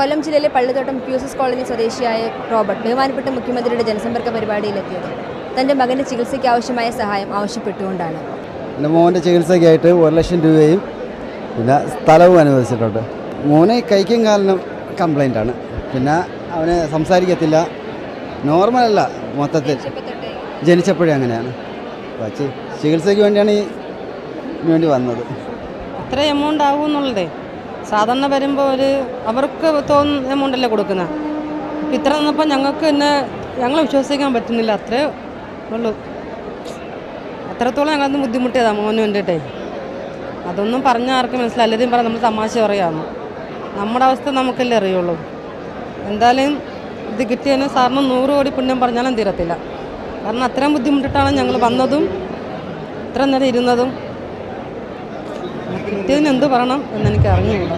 കൊല്ലം ജില്ലയിലെ Pallithottam QSS colony സ്വദേശിയായ Robert ബഹുമാനപ്പെട്ട മുഖ്യമന്ത്രിയുടെ ജനസമ്പർക്ക പരിപാടിയിലെത്തിയത് തൻ്റെ മകൻ്റെ ചികിത്സയ്ക്ക് ആവശ്യമായ സഹായം ആവശ്യപ്പെട്ടുകൊണ്ടാണ്. എൻ്റെ മോൻ്റെ ചികിത്സയ്ക്കായിട്ട് 1 ലക്ഷം രൂപയും പിന്നെ സ്ഥലവും അനുവദിച്ചിട്ടുണ്ട്. മോനെ കൈക്കും കാലിനും കംപ്ലൈൻ്റാണ്. പിന്നെ അവന് സംസാരിക്കത്തില്ല, നോർമലല്ല മൊത്തത്തിൽ, ജനിച്ചപ്പോഴേ അങ്ങനെയാണ്. പക്ഷേ ചികിത്സയ്ക്ക് വേണ്ടിയാണ് വേണ്ടി വന്നത്. അത്ര എമൗണ്ട് ആകും എന്നുള്ളതേ സാധാരണ വരുമ്പോൾ അവർക്ക് തോന്നുന്ന എമൗണ്ടല്ലേ കൊടുക്കുന്നത്. ഇപ്പം ഇത്ര നിന്നപ്പോൾ ഞങ്ങൾക്ക് തന്നെ ഞങ്ങളെ വിശ്വസിക്കാൻ പറ്റുന്നില്ല. അത്രേ ഉള്ളൂ. അത്രത്തോളം ഞങ്ങളൊന്നും ബുദ്ധിമുട്ടിയതാണ് മോന് വേണ്ടിയിട്ടേ. അതൊന്നും പറഞ്ഞാൽ ആർക്കും മനസ്സിലായി. എല്ലാവരും പറയാം നമ്മൾ തമാശ പറയാമെന്ന്. നമ്മുടെ അവസ്ഥ നമുക്കല്ലേ അറിയുള്ളൂ. എന്തായാലും ഇത് കിട്ടിയതിന് സാറിന് 100 കോടി പുണ്യം പറഞ്ഞാലും തീരത്തില്ല. കാരണം അത്രയും ബുദ്ധിമുട്ടിട്ടാണ് ഞങ്ങൾ വന്നതും ഇത്ര നേരം ഇരുന്നതും. കിട്ടിയതിന് എന്ത് പറയണം എന്നെനിക്ക് അറിഞ്ഞുകൂടാ.